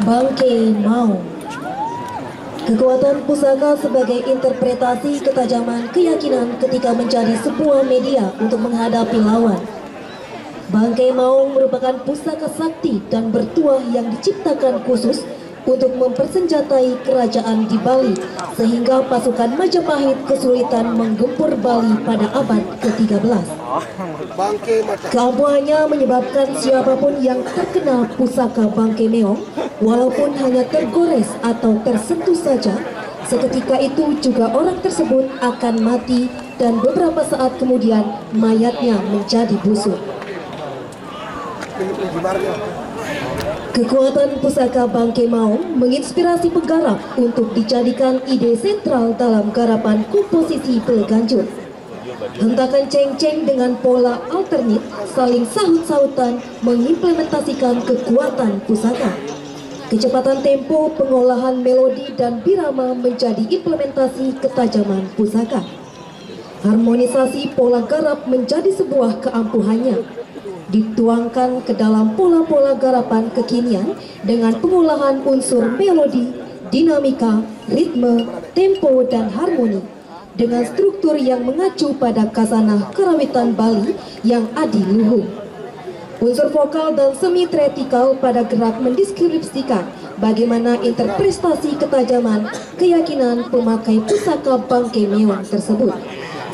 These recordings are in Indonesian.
Bangkai Maung. Kekuatan pusaka sebagai interpretasi ketajaman keyakinan ketika mencari sebuah media untuk menghadapi lawan. Bangkai Maung merupakan pusaka sakti dan bertuah yang diciptakan khusus untuk mempersenjatai kerajaan di Bali, sehingga pasukan Majapahit kesulitan menggempur Bali pada abad ke-13. Keampuhannya menyebabkan siapapun yang terkena pusaka Bangkai Meong, walaupun hanya tergores atau tersentuh saja, seketika itu juga orang tersebut akan mati dan beberapa saat kemudian mayatnya menjadi busuk. Kekuatan pusaka Bangkai Maung menginspirasi penggarap untuk dijadikan ide sentral dalam garapan komposisi Beleganjur. Hentakan ceng-ceng dengan pola alternit saling sahut-sahutan mengimplementasikan kekuatan pusaka. Kecepatan tempo, pengolahan melodi dan birama menjadi implementasi ketajaman pusaka. Harmonisasi pola garap menjadi sebuah keampuhannya, dituangkan ke dalam pola-pola garapan kekinian dengan pengolahan unsur melodi, dinamika, ritme, tempo, dan harmoni dengan struktur yang mengacu pada khasanah karawitan Bali yang adiluhung. Unsur vokal dan semi-tretikal pada gerak mendeskripsikan bagaimana interpretasi ketajaman keyakinan pemakai pusaka Bangkai Meong tersebut,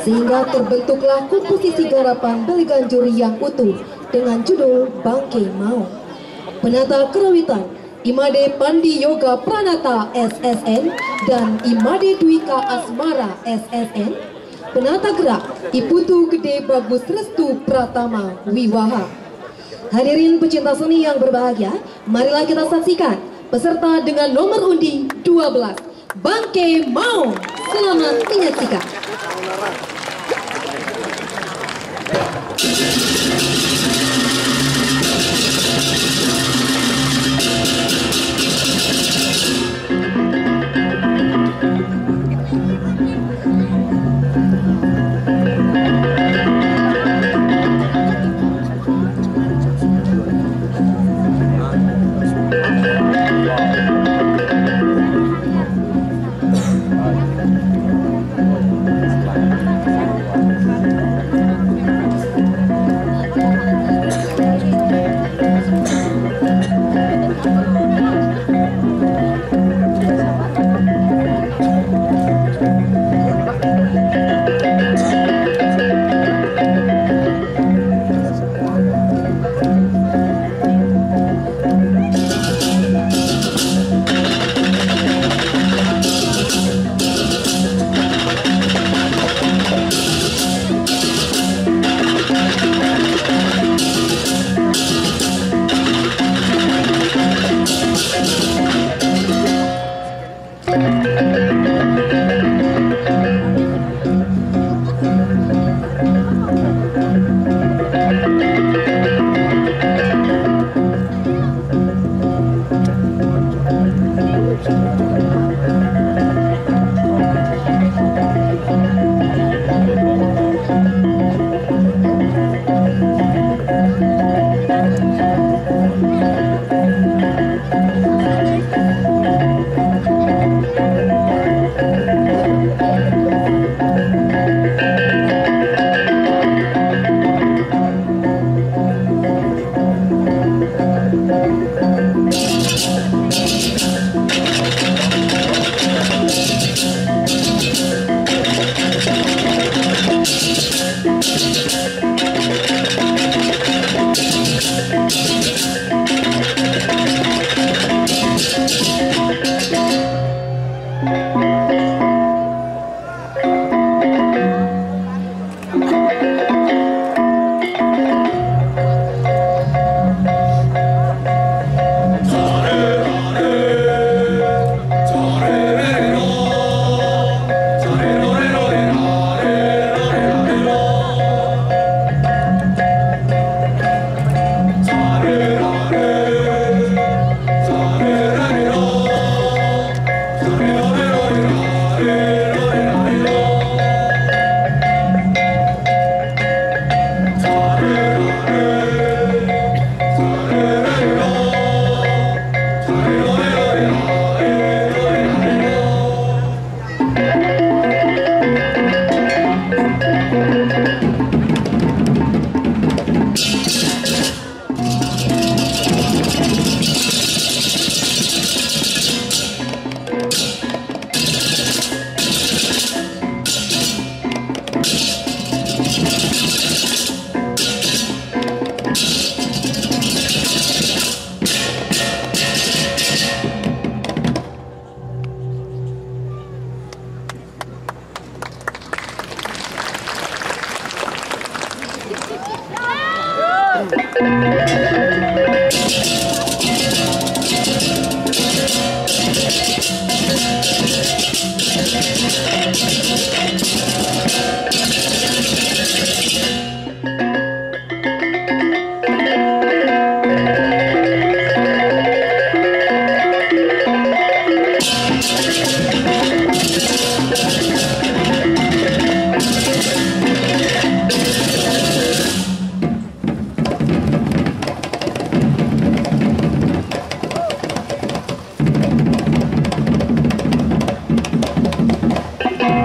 sehingga terbentuklah komposisi garapan Beleganjur yang utuh dengan judul Bangkai Maung. Penata kerawitan Imade Pandi Yoga Pranata SSN dan Imade Dwika Asmara SSN. Penata gerak Iputu Gede Bagus Restu Pratama Wiwaha. Hadirin pecinta seni yang berbahagia, marilah kita saksikan peserta dengan nomor undi 12 Bangkai Maung. Selamat menyaksikan.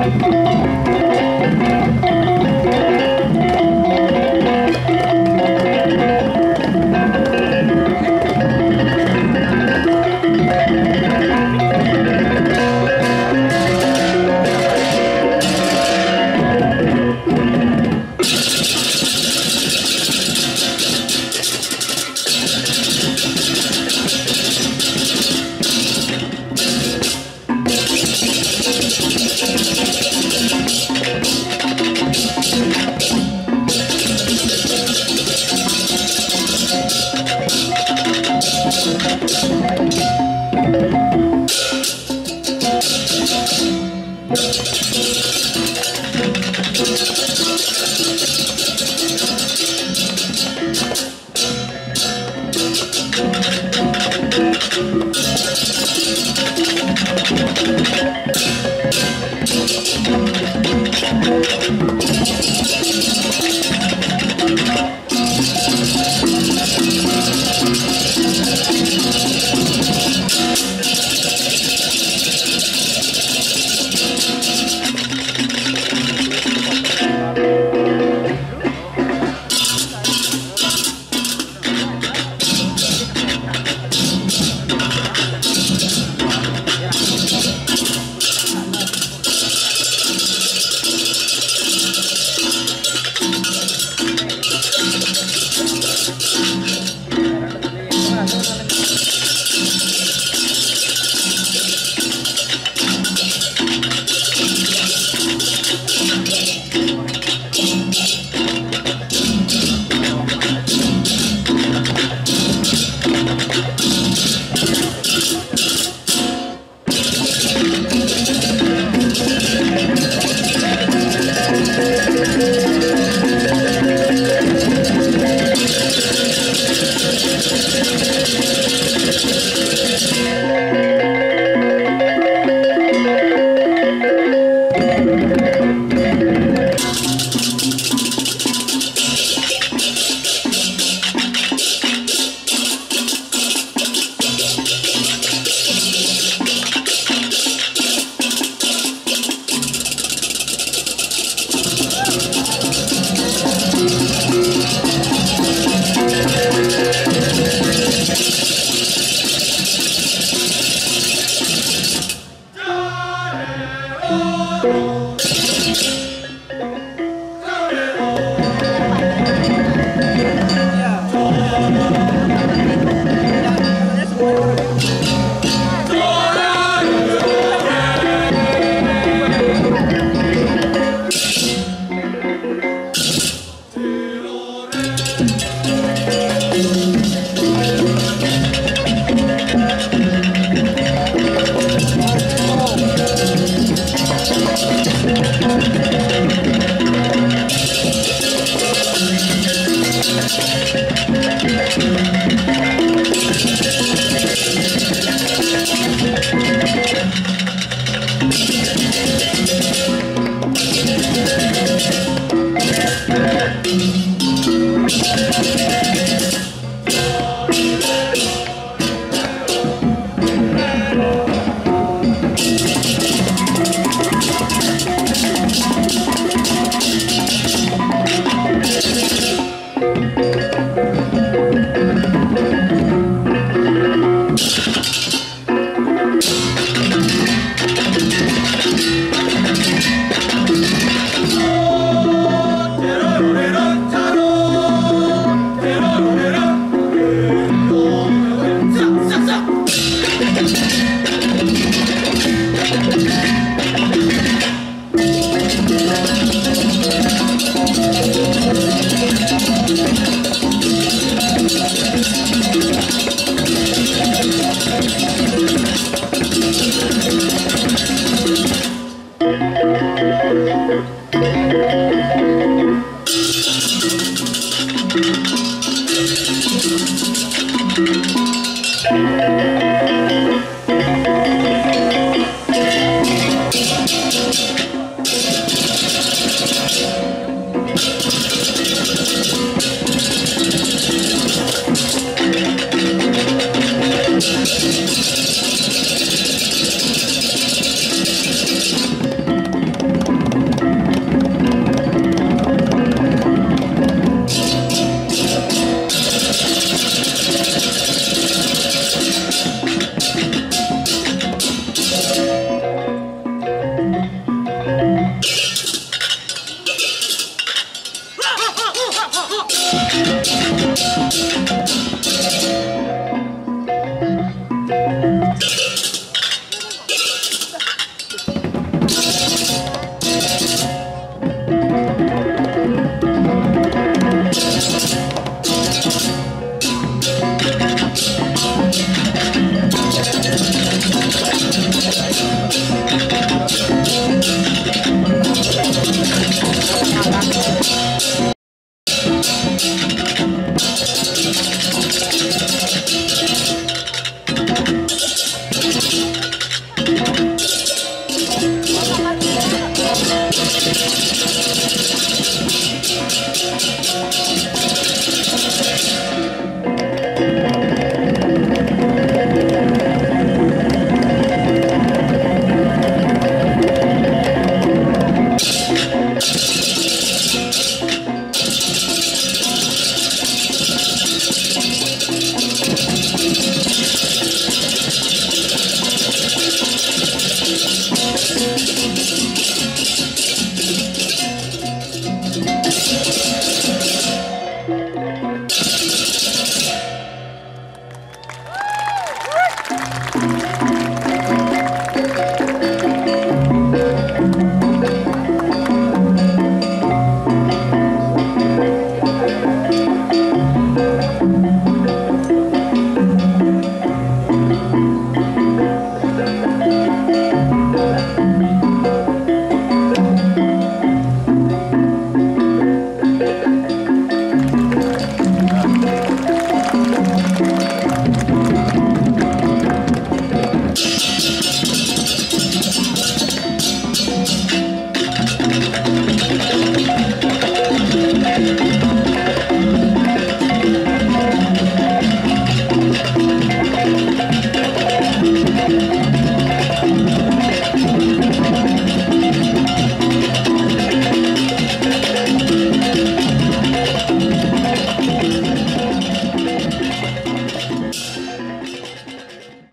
Nah,